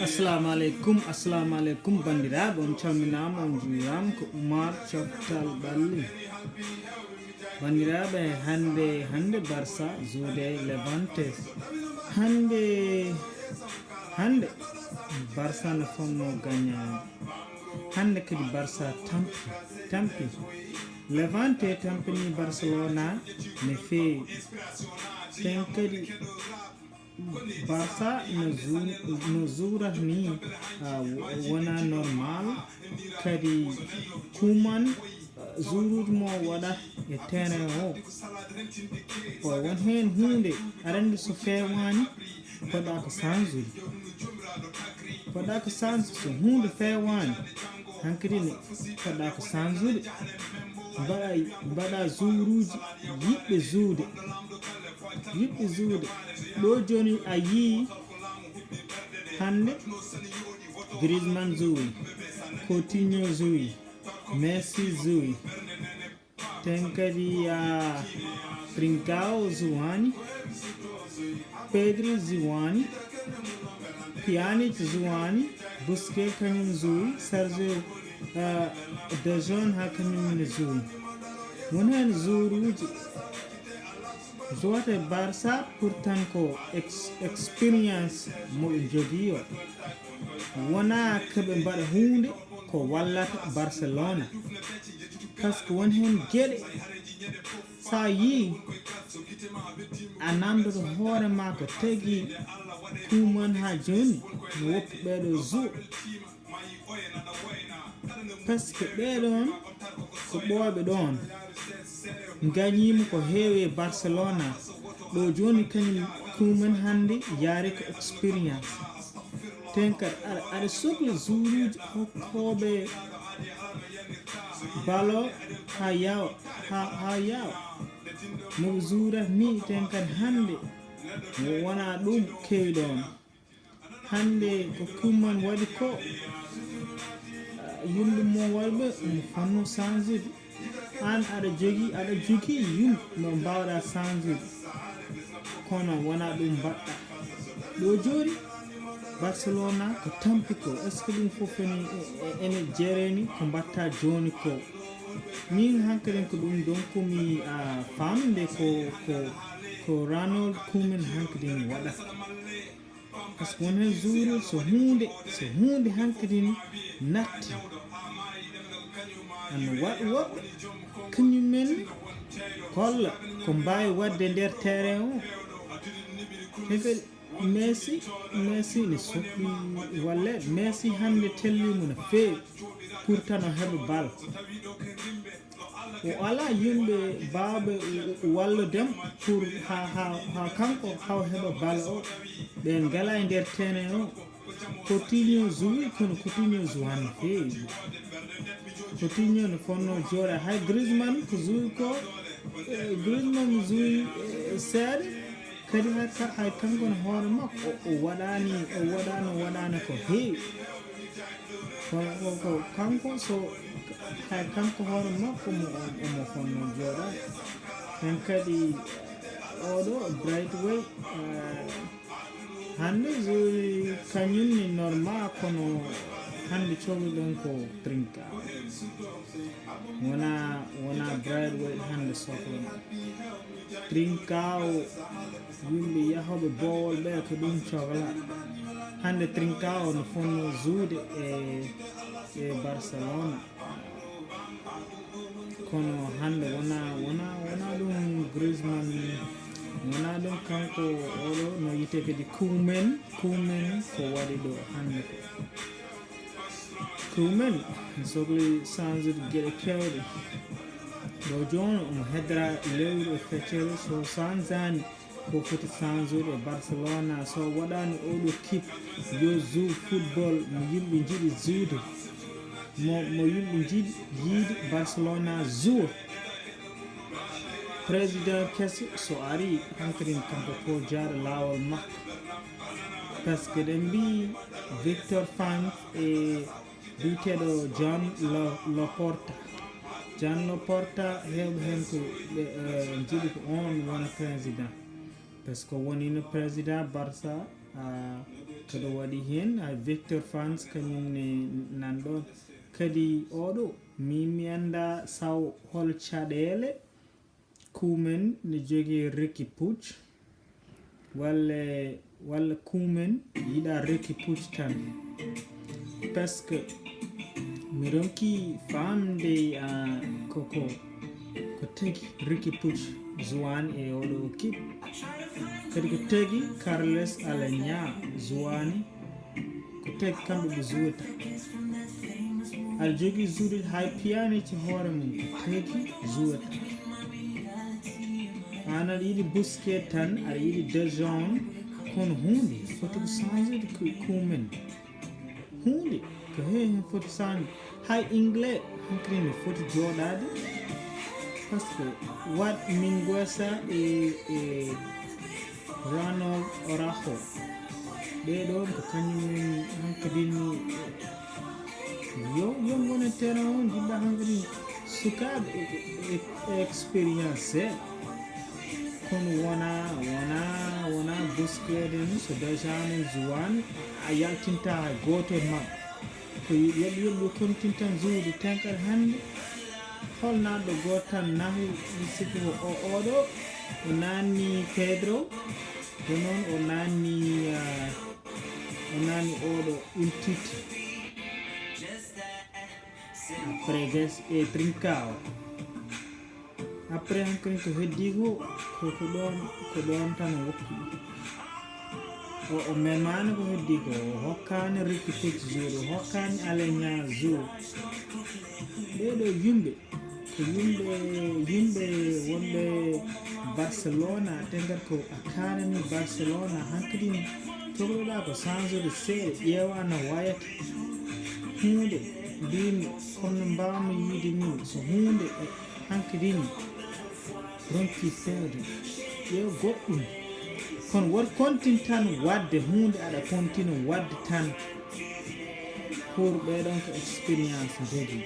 assalamu alaikum bandiraɓe, on calminama, on juurama, ko Oumar Coftal Ɓalli. Bandiraɓe, hande Barça juude Levante. hande Barça no fonno gagnade. Hande kadi Barça tampi Levante tampini Barcelona ne feewi. Ten kadi Barça no zurat ni wona normal, kadi kuman zurude mo waɗat e terrain o won hen hunde arande so fewani poɗɗa ko change so hunde fewani hankkadi ne poɗɗa ko change mbaɗa zuruji yiɓɓe zuude ɗo joni a yii hande Griezmann zuwi, Coutinho zuwi, Messi zuwi, ten kadi Trincao zuwani, Pedri zuwani, Pjanic zuwani, Busquets kañum zuwi, Sergio De Jong ha kañum ne zuwi. Won hen zuruji zote Barça pourtant ko experience mo ɓe jogui o wona keɓe mbaɗa hunde ko wallata Barcelona, par ce que won hen gueɗe sa yii a namdoto hoorema ko tagui kuman ha joni no woppi ɓeɗo jou, par ce que ɓeɗon ko ɓooɓe ɗon gañima ko heewe Barcelona ɗo joni kañum kumen hande yaari ko expérience. Ten kadi aɗa sohla juruji hokkoɓe balo ha yawa noɓe jurat ni. Ten kadi hande wona ɗum kewi ɗon, hande ko kuman waɗi ko yimɓe mo waɗɓe mo fanno changede. An aɗa jogui yimɓe no mbawɗa changede, kono wona ɗum mbaɗɗa ɗo joni Barcelona ko tampi ko. Est ce que ɗum foof ene jereni ko mbatta joni ko? Min hankkadin ko ɗum donc mi famde ko Ronald Koeman hankkadin waɗata, par ce que won hen jour so hunde hankkadin natti an woɓɓe kañumen kolla ko mbawi wadde nder terrain o. kadi Messi ne sohli wallede. Messi hande tellimo no fewi pourtant o heɓa bal, o ala yimɓe bawɓe walludemo pour ha kanko haw heɓa bal o, ɓe ngala e nder terrain o. Coutinho zuwi, kono Coutinho zuwani no fewi. Coutinho no fonno jooɗa. hay Griezmann ko zuwi ko Griezmann zuwi seeɗa, kadi hay kanko no hoore makko o waɗano ko heewi. ko kanko so hay kanko hoore makko omo fonno jooɗa. hen kadi oɗo Brightway hande joni kañum ni normal, kono hande cohluɗon ko Trincao, wona Brightway hande sohla. Trincao yimɓe yahoɓe bowol ɓe ko ɗum cohla. hande Trincao no fonno juude e Barcelona, kono hande wona ɗum Griezmann, wona ɗum kanko oɗo no yite kadi Koeman ko waɗi ɗo hande ko Koeman sohli changede gueɗe kewɗe. ɗo joni omo hedra lewru e feccere, so changeani ko foti changeude e Barcelona. So waɗani oɗo kip yo jou football mo yimɓe jiiɗi juude, mo yimɓe jiiɗi yiide Barcelona joua. Président kese so ari hankkadin kanko ko jaaɗo lawol makko, par ce que ɗen mbi Victor Font e biteɗo John Laporta hewɓe hen ko ɓe jiiɗi ko on wona président, par ce que wonino président Barça koɗo waɗi hen Victor Fans kañumne nanɗon kadi oɗo mi anda saw hol caɗele kumen ne jogui Ricky Puig walla kumen yiɗa Ricky Puig tan par ce que mi ronki famde ko tagi Ricky Puig Zouane e oɗo kip kadi ko tagi Carlos Alanya Zouane ko tagi kamɓe ɓe zuwata aɗa jogui zuude hay piyanici hoore mum ko tagi zuwata an aɗa yiɗi Busquets tan aɗa yiɗi De Jong kono hunde foti ko changede kumen hunde ko hen foti change hay Englais hankadi ne foti joɗade par ce que wat Minguesa e Ronald Araujo ɓeɗon ko kañumen hankadi yo gona terrain on jiɗɗa hankadi sukaɓe expérience seeɗa kono wona Busquets en so déjà no Zouane a yaltinta hay goto e mabɓe ko yoɓi continue tan zuwde tenkal hande holnaɗo goto tan nahi sikki ko oɗo o nanni Pedro ko noon o nanni oɗo Umtiti après ges e Trincao après hankkadi ko heddi ko ɗon tan woppi o memani ko heddi ko hokkani Ricky Puig jour o hokkani Alenya jour ɓeɗo yimɓe ko yimɓe wonɓe Barcelona tengat ko academy Barcelona hankkadi cohluɗa ko changede seeɗa ƴeewa no wayata hunde mbimi comme no mbawmi yiide ni so hunde hankkadi ronki fewde ƴeew goɗɗum kono woto continue tan wadde hunde aɗa continue wadde tan pour ɓeɗon ko expérience jogui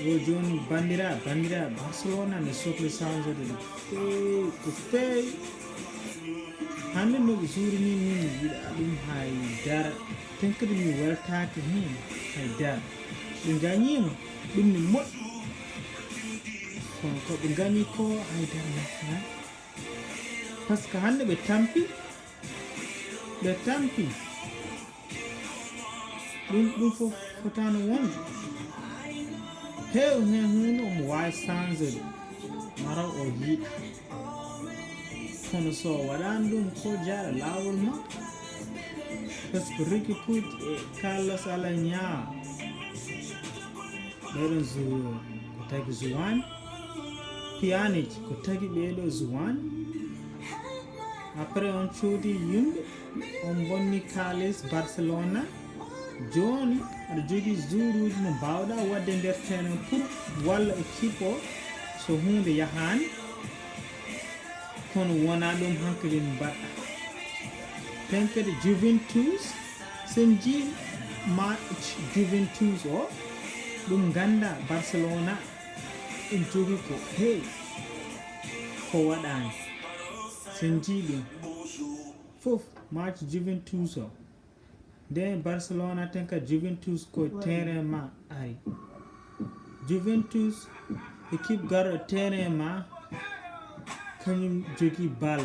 o joni bandira Barcelona ne sohli changede ko fewi hande noɓe juurini min mi yiɗa ɗum hay dara ten kadi mi weltaki hen hay dara ɓe gañima ɗum ne moƴƴi kono koɓe gañi ko hay dara nafani par ce que hande ɓe tampi ɗum fof fotano wonde heew hen hunde omo wawi changede mara o yiiɗa kono so waɗani ɗum ko jaaɗa lawol ma par ce que Ricky Puig e Carlos Alanya ɓeɗon ko tagi Zouane Pjanic ko tagi ɓeɗo Zouane après on coodi yimɓe on bonni kalis Barcelona joni aɗa jogui jour uji mo mbawɗa wadde nder terrain pour walla équipe o so hunde yahani kono wona ɗum hankkadi mbaɗɗa ten kadi Juventus sen jii match Juventus o ɗum ganda Barcelona ɗum jogui ko heewi ko waɗani sen jii ɗum fof match Juventus o nde Barcelona tan ka Juventus ko terrain ma ari Juventus équipe garɗo terrain ma kañum jogui bal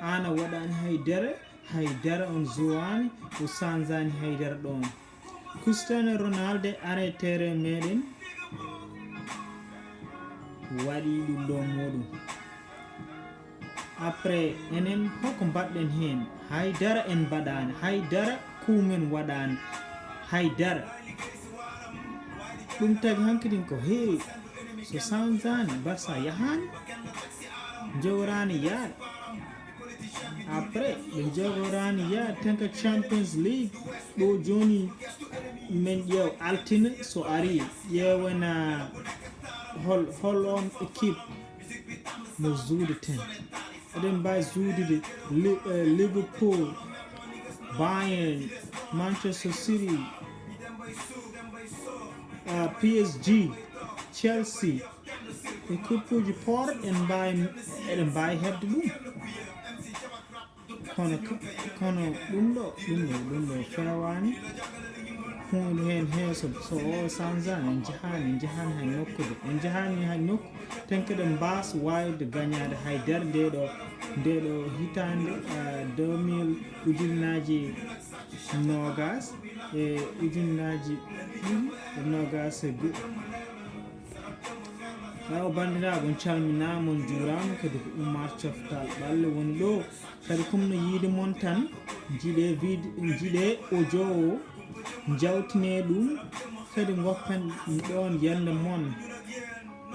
an a waɗani haydara on Zouane o sanzani haydara ɗon Cristiano Ronaldo are terrain meɗen waɗi ɗum ɗo muɗum après enen hoko mbaɗɗen hen haydara en mbaɗani haydara kumen waɗani haydara ɗum tagi hankkadin ko heewi so sanzani Barça yahani jogorani yaade après ɓe jogorani yaade tan ko Champions League ɗo joni min ƴeew altina so ari ƴeewana hol on équipe mo juude ten eɗen mbawi juudude Liverpool Bayern Manchester City PSG Chelsea équipe uji pooɗo eɗen mbawi hebde ɗum kono ɗum ɗo fewani hunde hen heeso so o sanzani en jahani hay nokkude en jahani hay nokku tan kadi mbas wawde gagnade haydere ndeɗo hitande 2000 ujunnaji nogas e ujunnaji nogas e o bandiraɓe on calminama on juurama kadi ko Oumar Thioftal Ɓalle woni ɗo kadi comme no yiide moon tan jiiɗe audio o jawtine ɗum kadi goppen ɗon yande moon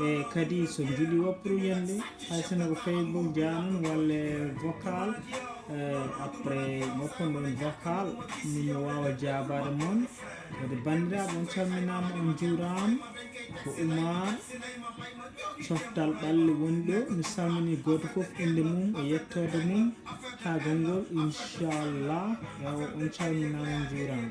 e kadi so jiiɗi woppuru yande hay sono ko Facebook janon walla vocal après goppon ɗon vocal min wawa jabade moon kadi bandiraɓe on calminama on juurama ko Oumar Thioftal Ɓalle woni ɗo mi salmini goto foof inde mum e yettode mum ha gongol inchallah yawo on calminama on juurama